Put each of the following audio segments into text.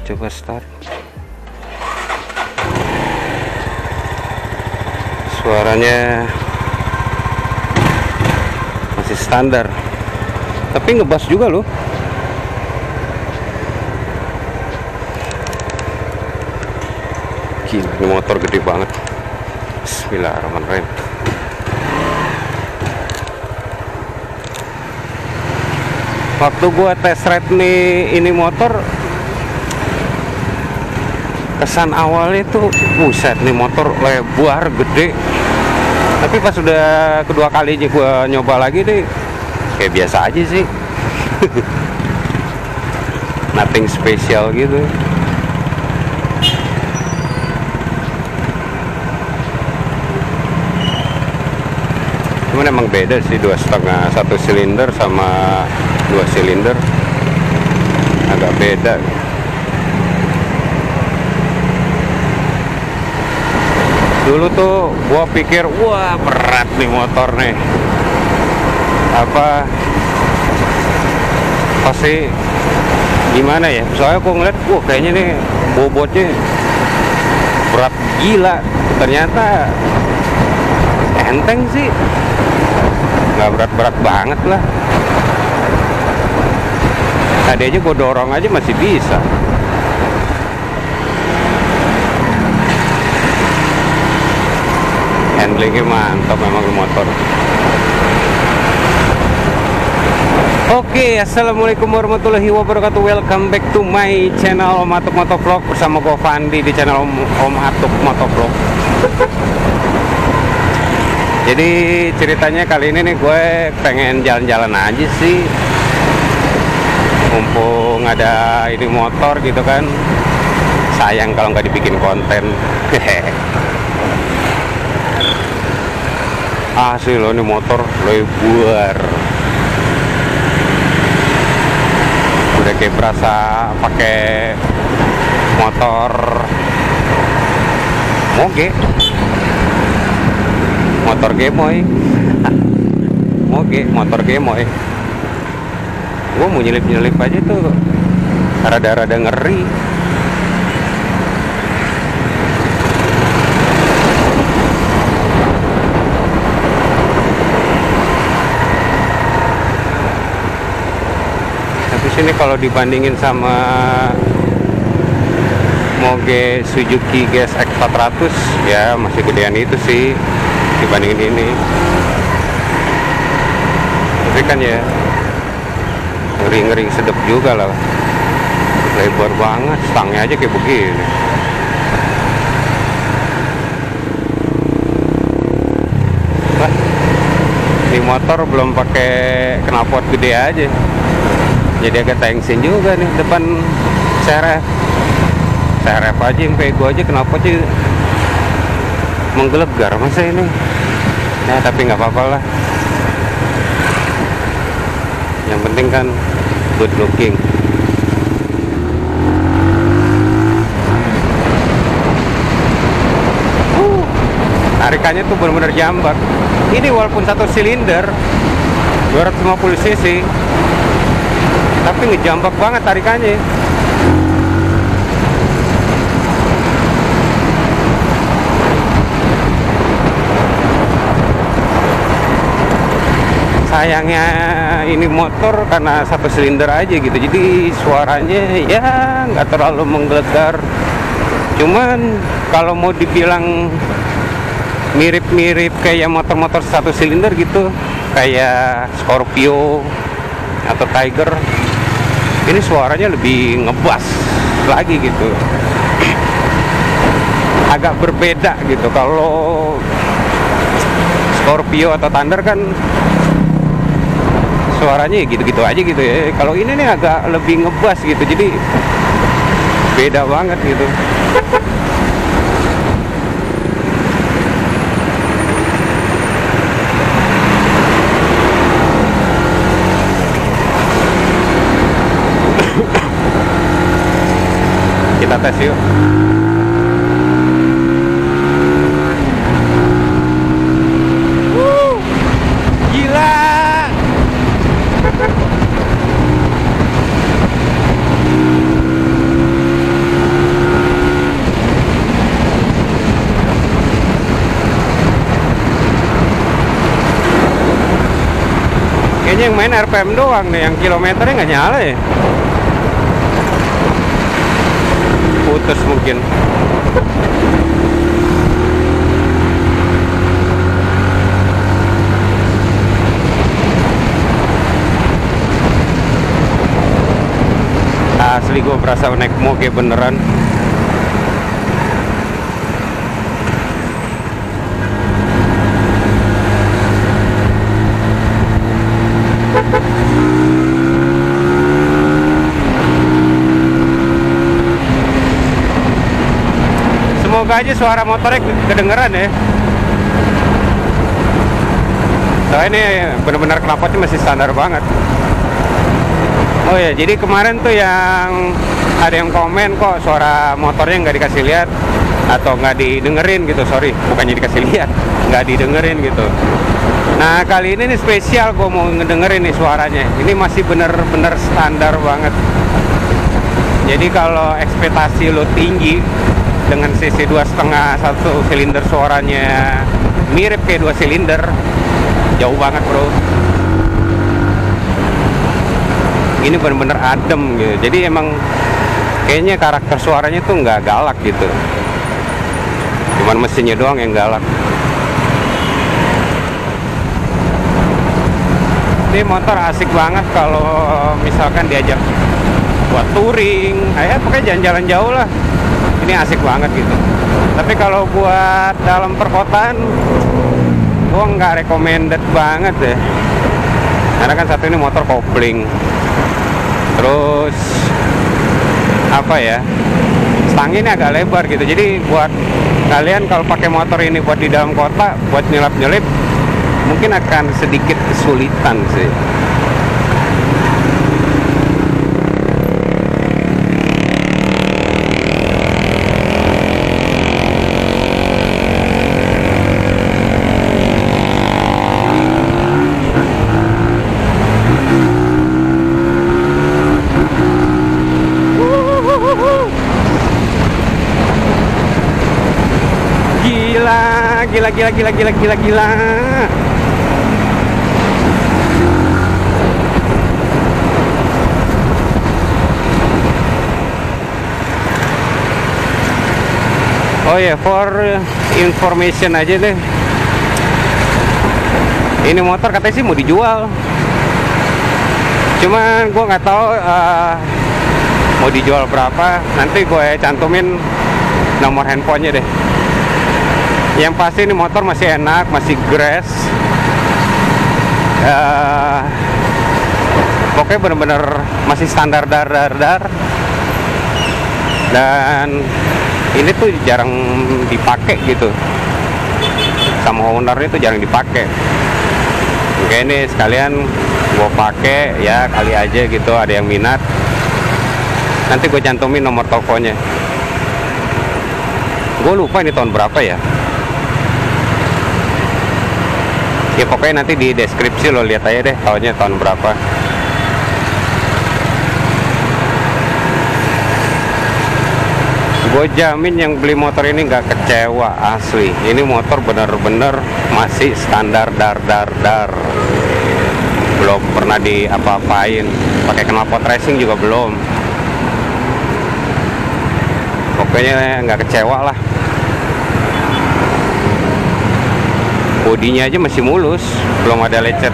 coba start. Suaranya masih standar, tapi ngebas juga loh. Gila, ini motor gede banget. Bismillahirrahmanirrahim. Waktu gua test ride nih ini motor, kesan awalnya tuh buset, nih motor lebar gede. Tapi pas udah kedua kalinya gua nyoba lagi deh, kayak biasa aja sih. Nothing spesial gitu. Cuman emang beda sih, 2,5 1 silinder sama 2 silinder agak beda. Dulu tuh gua pikir wah berat nih motor nih, apa pasti gimana ya, soalnya gua ngeliat wah kayaknya nih bobotnya berat gila. Ternyata enteng sih, nggak berat-berat banget lah. Tadi aja gue dorong aja masih bisa. Handlingnya mantap memang motor. Oke, assalamualaikum warahmatullahi wabarakatuh. Welcome back to my channel Om Atuk Motovlog bersama gue Fandi di channel Om Atuk Motovlog. Jadi ceritanya kali ini nih gue pengen jalan-jalan aja sih, mumpung ada ini motor gitu kan. Sayang kalau nggak dibikin konten. Asli loh, ini motor lebar, udah kayak berasa pakai motor moge, motor gemoy. Moge, motor gemoy. Gue mau nyelip-nyelip aja tuh, rada-rada ngeri. Tapi sini kalau dibandingin sama moge Suzuki GSX 400 ya masih gedean itu sih dibandingin ini. Tapi kan ya ngeri-ngeri sedep juga lah, lebar banget, stangnya aja kayak begini. Wah, di motor belum pakai knalpot gede aja, jadi agak tensin juga nih depan serep aja yang kayak gua aja knalpotnya menggelegar masa ini. Nah tapi nggak apa-apa lah, yang penting kan good looking. Tarikannya tuh bener-bener jambak. Ini walaupun 1 silinder 250 cc, tapi ngejambak banget tarikannya. Sayangnya ini motor karena 1 silinder aja gitu, jadi suaranya ya nggak terlalu menggelegar. Cuman kalau mau dibilang mirip-mirip kayak motor-motor 1 silinder gitu, kayak Scorpio atau Tiger, ini suaranya lebih ngebas lagi gitu, agak berbeda gitu. Kalau Scorpio atau Thunder kan suaranya gitu-gitu aja gitu ya. Kalau ini nih agak lebih ngebas gitu, jadi beda banget gitu. Kita tes yuk. Gila. yang main RPM doang nih, yang kilometernya nggak nyala ya. Putus mungkin. Asli gue berasa naik moge beneran. Semoga aja suara motornya kedengeran ya. Soalnya ini bener-bener knalpotnya masih standar banget. Oh ya, jadi kemarin tuh yang ada yang komen kok suara motornya nggak dikasih lihat atau nggak didengerin gitu, sorry, bukannya dikasih lihat, nggak didengerin gitu. Nah kali ini nih spesial, gue mau ngedengerin nih suaranya. Ini masih bener-bener standar banget. Jadi kalau ekspektasi lo tinggi dengan cc 2,5 1 silinder suaranya mirip kayak 2 silinder, jauh banget bro. Ini bener-bener adem gitu. Jadi emang kayaknya karakter suaranya tuh nggak galak gitu. Cuman mesinnya doang yang galak. Ini motor asik banget kalau misalkan diajak buat touring, pokoknya jalan-jalan jauh lah. Ini asik banget gitu. Tapi kalau buat dalam perkotaan, gua nggak recommended banget deh. Karena kan satu ini motor kopling. Terus apa ya, stangnya ini agak lebar gitu. Jadi buat kalian kalau pakai motor ini buat di dalam kota, buat nyelip-nyelip mungkin akan sedikit kesulitan sih. Gila. Oh ya, for information aja deh. Ini motor katanya sih mau dijual. Cuman gue nggak tahu mau dijual berapa. Nanti gue cantumin nomor handphonenya deh. Yang pasti ini motor masih enak, masih grass. Pokoknya bener-bener masih standar dar. Dan ini tuh jarang dipakai gitu. Sama ownernya tuh jarang dipakai. Oke, ini sekalian gue pakai ya, kali aja gitu ada yang minat. Nanti gue cantumin nomor tokonya. Gue lupa ini tahun berapa ya. Ya pokoknya nanti di deskripsi lo lihat aja deh tahunnya tahun berapa. Gue jamin yang beli motor ini nggak kecewa asli. Ini motor bener-bener masih standar dar. Belum pernah diapa-apain. Pakai knalpot racing juga belum. Pokoknya nggak kecewa lah. Bodinya aja masih mulus, belum ada lecet.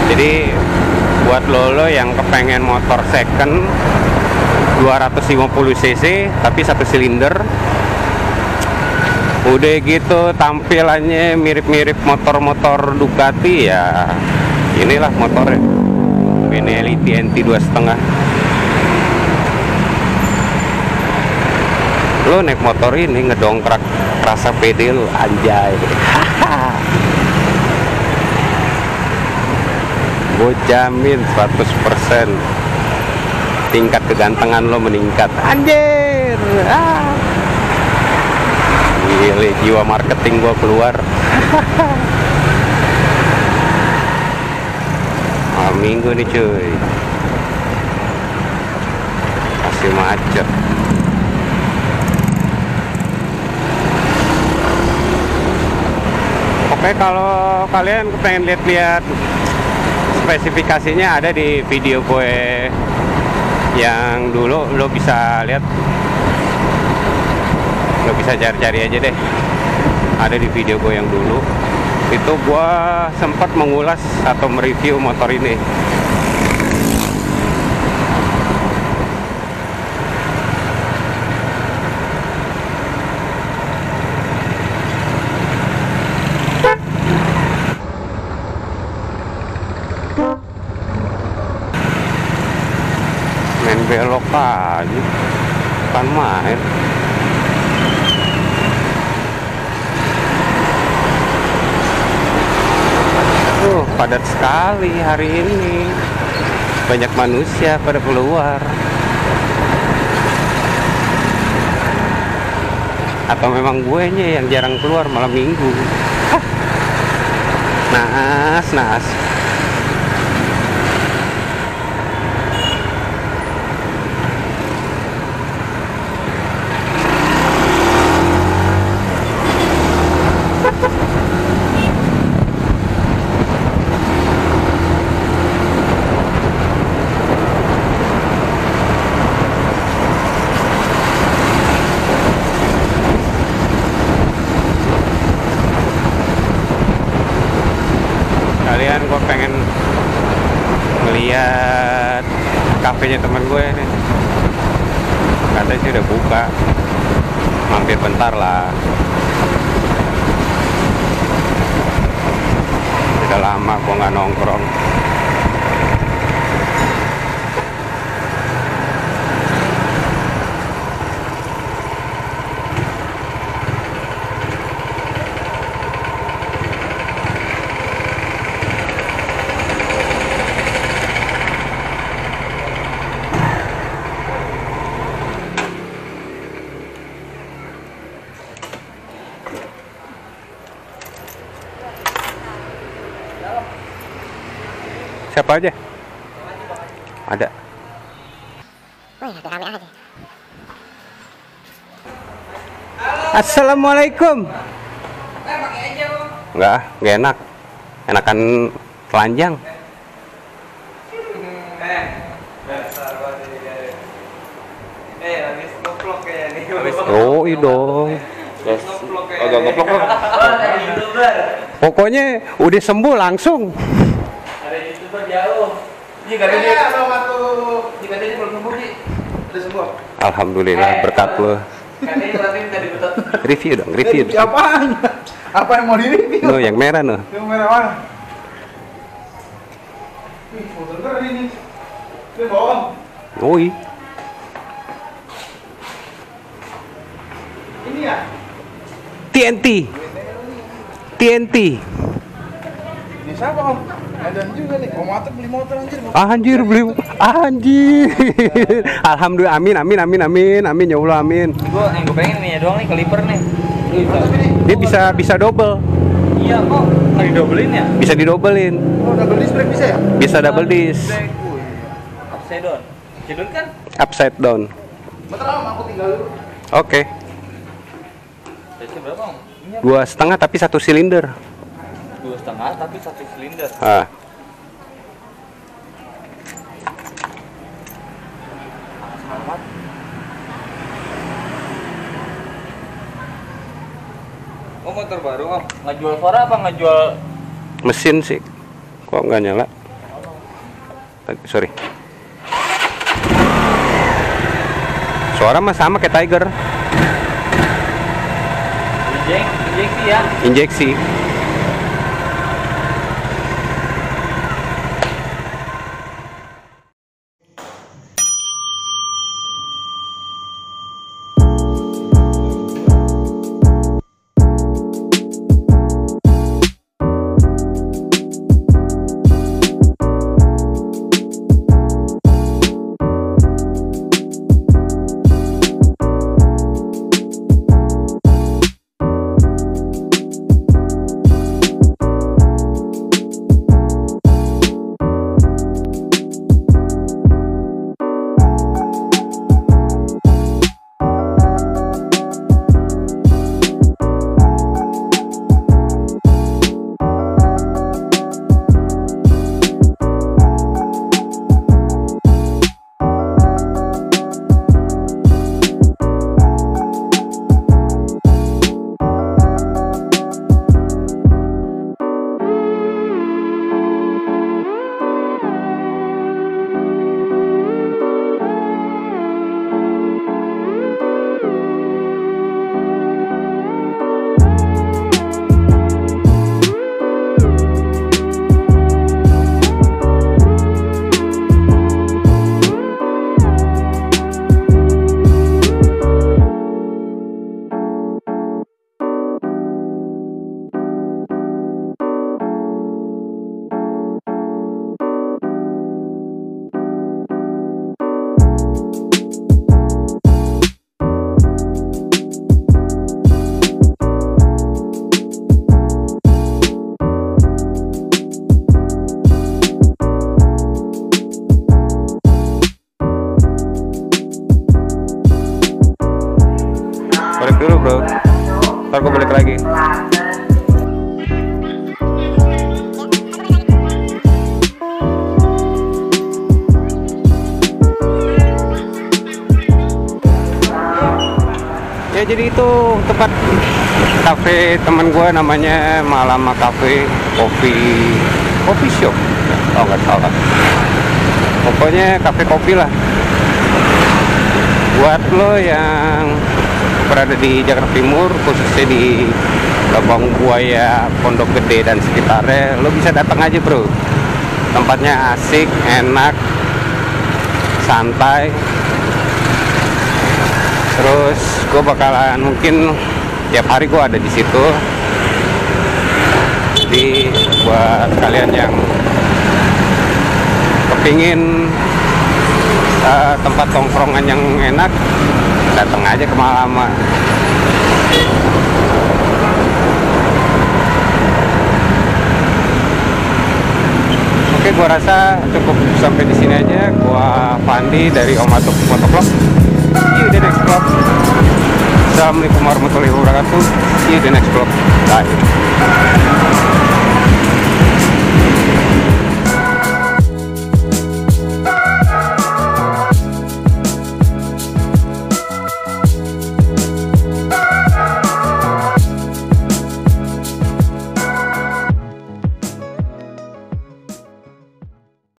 Jadi buat lo yang kepengen motor second 250 cc tapi 1 silinder, udah gitu tampilannya mirip-mirip motor-motor Ducati, ya inilah motornya. Benelli TNT 2,5. Lo naik motor ini ngedongkrak rasa pede lo, anjay. Gue jamin 100% tingkat kegantengan lo meningkat, anjir. Gile, jiwa marketing gua keluar. Minggu nih cuy. masih macet. Oke, kalau kalian pengen lihat-lihat spesifikasinya, ada di video gue yang dulu, lo bisa lihat, lo bisa cari-cari aja deh, ada di video gue yang dulu. Itu gue sempat mengulas atau mereview motor ini. Main belok aja, kan main. Padat sekali hari ini, banyak manusia pada keluar. Atau memang gue nya yang jarang keluar malam minggu. Naas. Gue pengen ngeliat kafenya teman gue nih, katanya sih udah buka, mampir bentar lah. Udah lama gue nggak nongkrong. Siapa aja? Ada. Wih, udah rame aja. Assalamualaikum. Enggak enak. Enakan telanjang. Habis ngeplok kayaknya nih. Oh, iya dong. Agak ngeplok loh. Pokoknya udah sembuh langsung. Ada YouTuber jauh. Ji katanya dia sama tuh. Ji katanya belum sembuh, Ji. Udah sembuh. Alhamdulillah, berkat lo. Katanya berarti tadi betul. Review dong, review. Apaan? Apa yang mau direview? No, yang merah no. Yang merah mana? Wih, mau denger ini. Ini bohong. Oi. Ini ya? TNT. Ini siapa om? Ada juga nih. Om Atuk beli motor anjir. Anjir beli. Alhamdulillah, amin ya Allah, amin. Gue pengen nih doang nih kaliper nih. Dia bisa double. Iya kok, nggak didobelin ya? Bisa didobelin. Oh, double disc brake bisa ya? Bisa double disc. Upside down. Jedul kan? Upside down. Bentar om, aku tinggal dulu. Oke. Cc berapa om? Ini 2,5 tapi 1 silinder. 2,5 tapi 1 silinder. Ah. Selamat. Oh motor baru om? Nggak jual suara apa nggak jual? Mesin sih. Kok nggak nyala? Sorry. Suara mah sama kayak Tiger. Injeksi ya? Injeksi. bro, ntar gue balik lagi. Ya jadi itu tempat kafe teman gue, namanya Malama Cafe Coffee Shop kalau nggak salah. Pokoknya kafe kopi lah. Buat lo yang berada di Jakarta Timur, khususnya di Lubang Buaya, Pondok Gede dan sekitarnya, lo bisa datang aja bro. Tempatnya asik, enak, santai. Terus gue bakalan mungkin tiap hari gue ada di situ. Jadi buat kalian yang kepingin tempat tongkrongan yang enak, datang aja ke Malama. Oke, gua rasa cukup sampai di sini aja. Gua Fandi dari Om Atuk Motovlog. See you the next vlog. Assalamualaikum warahmatullahi wabarakatuh. See you the next vlog. Bye.